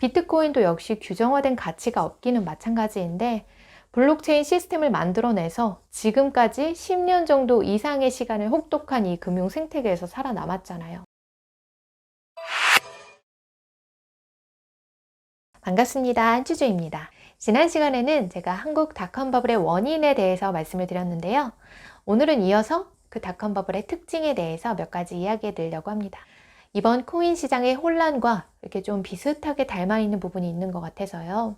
비트코인도 역시 규정화된 가치가 없기는 마찬가지인데 블록체인 시스템을 만들어내서 지금까지 10년 정도 이상의 시간을 혹독한 이 금융 생태계에서 살아남았잖아요. 반갑습니다. 한주주입니다. 지난 시간에는 제가 한국 닷컴 버블의 원인에 대해서 말씀을 드렸는데요. 오늘은 이어서 그 닷컴 버블의 특징에 대해서 몇 가지 이야기해 드리려고 합니다. 이번 코인 시장의 혼란과 이렇게 좀 비슷하게 닮아 있는 부분이 있는 것 같아서요.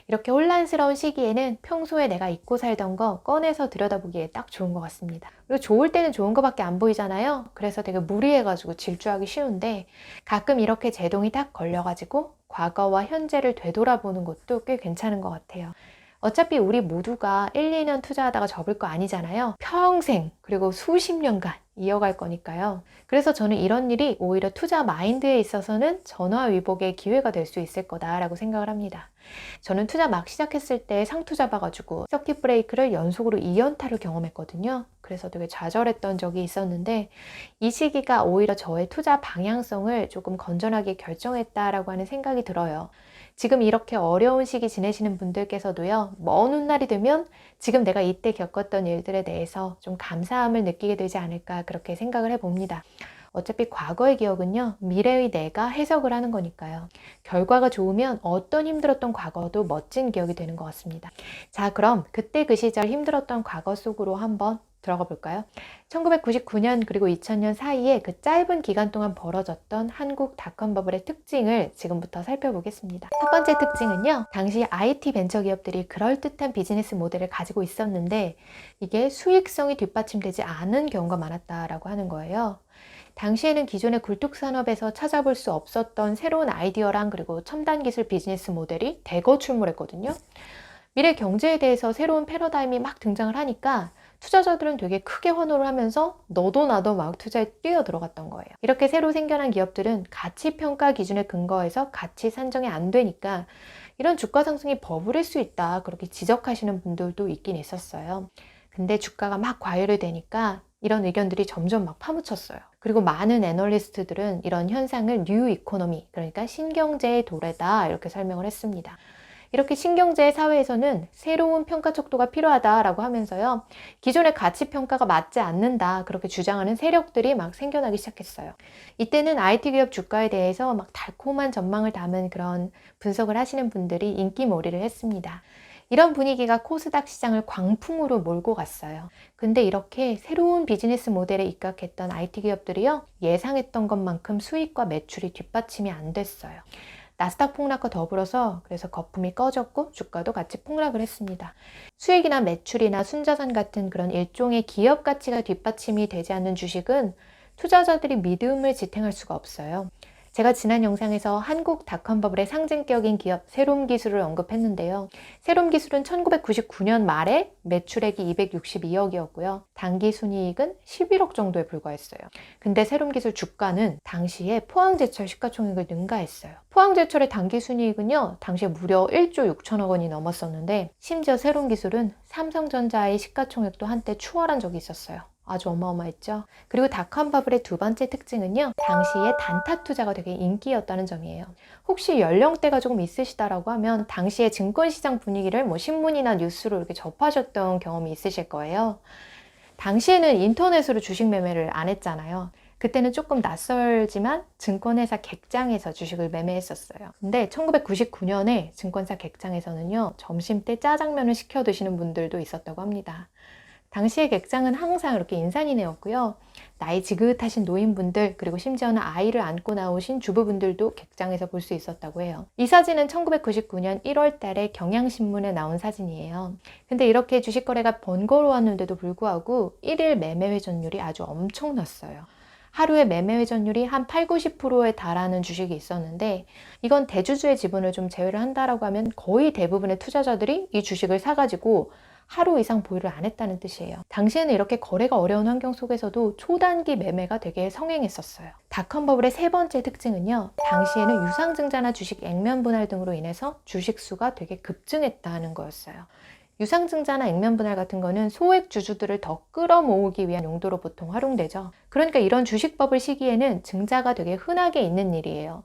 이렇게 혼란스러운 시기에는 평소에 내가 잊고 살던 거 꺼내서 들여다보기에 딱 좋은 것 같습니다. 그리고 좋을 때는 좋은 거밖에 안 보이잖아요. 그래서 되게 무리해가지고 질주하기 쉬운데 가끔 이렇게 제동이 딱 걸려가지고 과거와 현재를 되돌아보는 것도 꽤 괜찮은 것 같아요. 어차피 우리 모두가 1, 2년 투자하다가 접을 거 아니잖아요. 평생 그리고 수십 년간 이어갈 거니까요. 그래서 저는 이런 일이 오히려 투자 마인드에 있어서는 전화위복의 기회가 될 수 있을 거다라고 생각을 합니다. 저는 투자 막 시작했을 때 상투 잡아가지고 서킷 브레이크를 연속으로 2연타를 경험했거든요. 그래서 되게 좌절했던 적이 있었는데 이 시기가 오히려 저의 투자 방향성을 조금 건전하게 결정했다라고 하는 생각이 들어요. 지금 이렇게 어려운 시기 지내시는 분들께서도요, 먼 훗날이 되면 지금 내가 이때 겪었던 일들에 대해서 좀 감사함을 느끼게 되지 않을까 그렇게 생각을 해봅니다. 어차피 과거의 기억은요, 미래의 내가 해석을 하는 거니까요. 결과가 좋으면 어떤 힘들었던 과거도 멋진 기억이 되는 것 같습니다. 자, 그럼 그때 그 시절 힘들었던 과거 속으로 한번 들어가 볼까요? 1999년 그리고 2000년 사이에 그 짧은 기간 동안 벌어졌던 한국 닷컴 버블의 특징을 지금부터 살펴보겠습니다. 첫 번째 특징은요, 당시 IT 벤처 기업들이 그럴듯한 비즈니스 모델을 가지고 있었는데 이게 수익성이 뒷받침되지 않은 경우가 많았다라고 하는 거예요. 당시에는 기존의 굴뚝산업에서 찾아볼 수 없었던 새로운 아이디어랑 그리고 첨단 기술 비즈니스 모델이 대거 출몰했거든요. 미래 경제에 대해서 새로운 패러다임이 막 등장을 하니까 투자자들은 되게 크게 환호를 하면서 너도 나도 막 투자에 뛰어들어갔던 거예요. 이렇게 새로 생겨난 기업들은 가치평가 기준에 근거해서 가치 산정이 안 되니까 이런 주가 상승이 버블일 수 있다 그렇게 지적하시는 분들도 있긴 있었어요. 근데 주가가 막 과열이 되니까 이런 의견들이 점점 막 파묻혔어요. 그리고 많은 애널리스트들은 이런 현상을 뉴 이코노미, 그러니까 신경제의 도래다 이렇게 설명을 했습니다. 이렇게 신경제 사회에서는 새로운 평가 척도가 필요하다라고 하면서요. 기존의 가치 평가가 맞지 않는다 그렇게 주장하는 세력들이 막 생겨나기 시작했어요. 이때는 IT 기업 주가에 대해서 막 달콤한 전망을 담은 그런 분석을 하시는 분들이 인기몰이를 했습니다. 이런 분위기가 코스닥 시장을 광풍으로 몰고 갔어요. 근데 이렇게 새로운 비즈니스 모델에 입각했던 IT 기업들이요. 예상했던 것만큼 수익과 매출이 뒷받침이 안 됐어요. 나스닥 폭락과 더불어서 그래서 거품이 꺼졌고 주가도 같이 폭락을 했습니다. 수익이나 매출이나 순자산 같은 그런 일종의 기업 가치가 뒷받침이 되지 않는 주식은 투자자들이 믿음을 지탱할 수가 없어요. 제가 지난 영상에서 한국 닷컴 버블의 상징격인 기업 세롬기술을 언급했는데요. 세롬기술은 1999년 말에 매출액이 262억이었고요. 당기순이익은 11억 정도에 불과했어요. 근데 세롬기술 주가는 당시에 포항제철 시가총액을 능가했어요. 포항제철의 당기순이익은요. 당시에 무려 1조 6천억 원이 넘었었는데 심지어 세롬기술은 삼성전자의 시가총액도 한때 추월한 적이 있었어요. 아주 어마어마했죠. 그리고 닷컴 버블의 두 번째 특징은요. 당시에 단타 투자가 되게 인기였다는 점이에요. 혹시 연령대가 조금 있으시다라고 하면 당시에 증권시장 분위기를 뭐 신문이나 뉴스로 이렇게 접하셨던 경험이 있으실 거예요. 당시에는 인터넷으로 주식 매매를 안 했잖아요. 그때는 조금 낯설지만 증권회사 객장에서 주식을 매매했었어요. 근데 1999년에 증권사 객장에서는요. 점심때 짜장면을 시켜 드시는 분들도 있었다고 합니다. 당시의 객장은 항상 이렇게 인산인해였고요. 나이 지긋하신 노인분들 그리고 심지어는 아이를 안고 나오신 주부분들도 객장에서 볼 수 있었다고 해요. 이 사진은 1999년 1월 달에 경향신문에 나온 사진이에요. 근데 이렇게 주식 거래가 번거로웠는데도 불구하고 1일 매매 회전율이 아주 엄청났어요. 하루에 매매 회전율이 한 8, 90%에 달하는 주식이 있었는데 이건 대주주의 지분을 좀 제외를 한다라고 하면 거의 대부분의 투자자들이 이 주식을 사가지고 하루 이상 보유를 안 했다는 뜻이에요. 당시에는 이렇게 거래가 어려운 환경 속에서도 초단기 매매가 되게 성행했었어요. 닷컴 버블의 세 번째 특징은요. 당시에는 유상증자나 주식 액면 분할 등으로 인해서 주식 수가 되게 급증했다는 거였어요. 유상증자나 액면 분할 같은 거는 소액 주주들을 더 끌어모으기 위한 용도로 보통 활용되죠. 그러니까 이런 주식 버블 시기에는 증자가 되게 흔하게 있는 일이에요.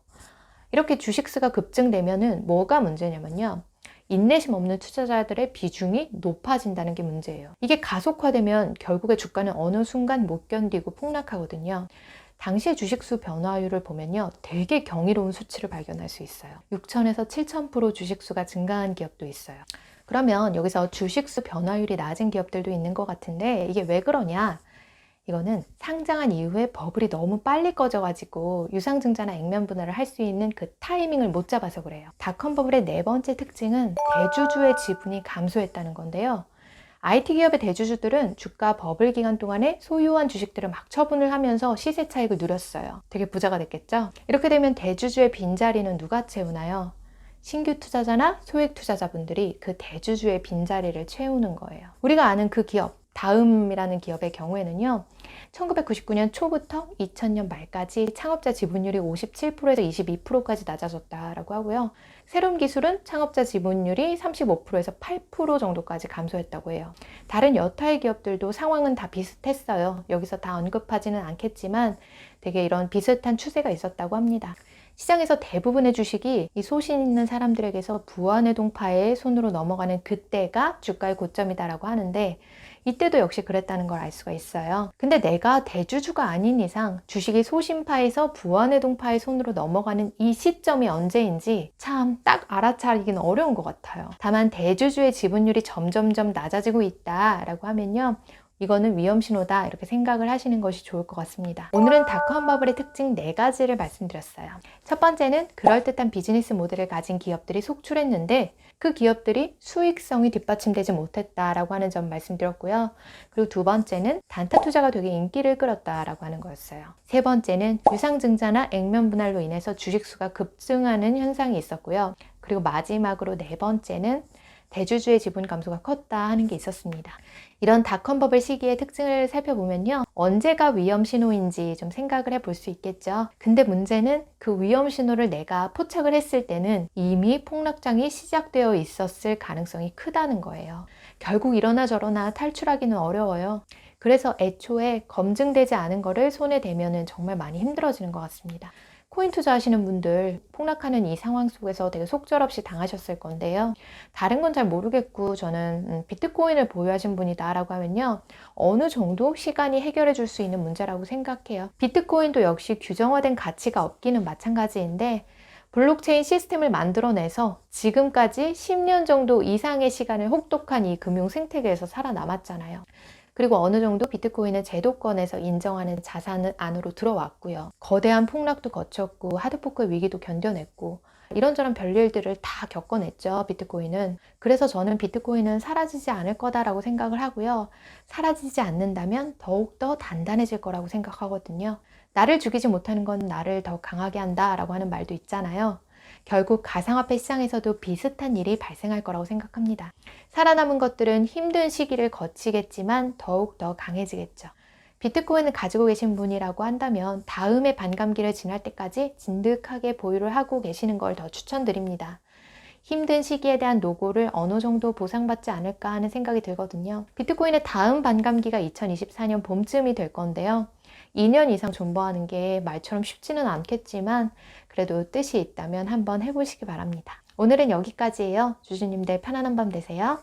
이렇게 주식수가 급증되면은 뭐가 문제냐면요. 인내심 없는 투자자들의 비중이 높아진다는 게 문제예요. 이게 가속화되면 결국에 주가는 어느 순간 못 견디고 폭락하거든요. 당시의 주식수 변화율을 보면요. 되게 경이로운 수치를 발견할 수 있어요. 6,000에서 7,000% 주식수가 증가한 기업도 있어요. 그러면 여기서 주식수 변화율이 낮은 기업들도 있는 것 같은데 이게 왜 그러냐? 이거는 상장한 이후에 버블이 너무 빨리 꺼져가지고 유상증자나 액면 분할을 할 수 있는 그 타이밍을 못 잡아서 그래요. 닷컴 버블의 네 번째 특징은 대주주의 지분이 감소했다는 건데요. IT 기업의 대주주들은 주가 버블 기간 동안에 소유한 주식들을 막 처분을 하면서 시세 차익을 누렸어요. 되게 부자가 됐겠죠? 이렇게 되면 대주주의 빈자리는 누가 채우나요? 신규 투자자나 소액 투자자분들이 그 대주주의 빈자리를 채우는 거예요. 우리가 아는 그 기업, 다음이라는 기업의 경우에는요. 1999년 초부터 2000년 말까지 창업자 지분율이 57%에서 22%까지 낮아졌다라고 하고요. 새로운 기술은 창업자 지분율이 35%에서 8% 정도까지 감소했다고 해요. 다른 여타의 기업들도 상황은 다 비슷했어요. 여기서 다 언급하지는 않겠지만 되게 이런 비슷한 추세가 있었다고 합니다. 시장에서 대부분의 주식이 이 소신 있는 사람들에게서 부안의 동파의 손으로 넘어가는 그때가 주가의 고점이다라고 하는데 이때도 역시 그랬다는 걸 알 수가 있어요. 근데 내가 대주주가 아닌 이상 주식이 소신파에서 부안의 동파의 손으로 넘어가는 이 시점이 언제인지 참 딱 알아차리기는 어려운 것 같아요. 다만 대주주의 지분율이 점점점 낮아지고 있다라고 하면요. 이거는 위험 신호다 이렇게 생각을 하시는 것이 좋을 것 같습니다. 오늘은 닷컴 버블의 특징 4가지를 말씀드렸어요. 첫 번째는 그럴듯한 비즈니스 모델을 가진 기업들이 속출했는데 그 기업들이 수익성이 뒷받침되지 못했다라고 하는 점 말씀드렸고요. 그리고 두 번째는 단타 투자가 되게 인기를 끌었다라고 하는 거였어요. 세 번째는 유상증자나 액면 분할로 인해서 주식수가 급증하는 현상이 있었고요. 그리고 마지막으로 네 번째는 대주주의 지분 감소가 컸다 하는 게 있었습니다. 이런 닷컴 버블 시기의 특징을 살펴보면요. 언제가 위험 신호인지 좀 생각을 해볼 수 있겠죠. 근데 문제는 그 위험 신호를 내가 포착을 했을 때는 이미 폭락장이 시작되어 있었을 가능성이 크다는 거예요. 결국 이러나 저러나 탈출하기는 어려워요. 그래서 애초에 검증되지 않은 거를 손에 대면은 정말 많이 힘들어지는 것 같습니다. 코인 투자하시는 분들 폭락하는 이 상황 속에서 되게 속절없이 당하셨을 건데요. 다른 건 잘 모르겠고 저는 비트코인을 보유하신 분이다 라고 하면요. 어느 정도 시간이 해결해 줄 수 있는 문제라고 생각해요. 비트코인도 역시 규정화된 가치가 없기는 마찬가지인데 블록체인 시스템을 만들어내서 지금까지 10년 정도 이상의 시간을 혹독한 이 금융 생태계에서 살아남았잖아요. 그리고 어느 정도 비트코인은 제도권에서 인정하는 자산 안으로 들어왔고요. 거대한 폭락도 거쳤고 하드포크 위기도 견뎌냈고 이런저런 별일들을 다 겪어냈죠, 비트코인은. 그래서 저는 비트코인은 사라지지 않을 거다라고 생각을 하고요. 사라지지 않는다면 더욱더 단단해질 거라고 생각하거든요. 나를 죽이지 못하는 건 나를 더 강하게 한다라고 하는 말도 있잖아요. 결국 가상화폐 시장에서도 비슷한 일이 발생할 거라고 생각합니다. 살아남은 것들은 힘든 시기를 거치겠지만 더욱 더 강해지겠죠. 비트코인을 가지고 계신 분이라고 한다면 다음의 반감기를 지날 때까지 진득하게 보유를 하고 계시는 걸 더 추천드립니다. 힘든 시기에 대한 노고를 어느 정도 보상받지 않을까 하는 생각이 들거든요. 비트코인의 다음 반감기가 2024년 봄쯤이 될 건데요. 2년 이상 존버하는 게 말처럼 쉽지는 않겠지만 그래도 뜻이 있다면 한번 해보시기 바랍니다. 오늘은 여기까지예요. 주주님들 편안한 밤 되세요.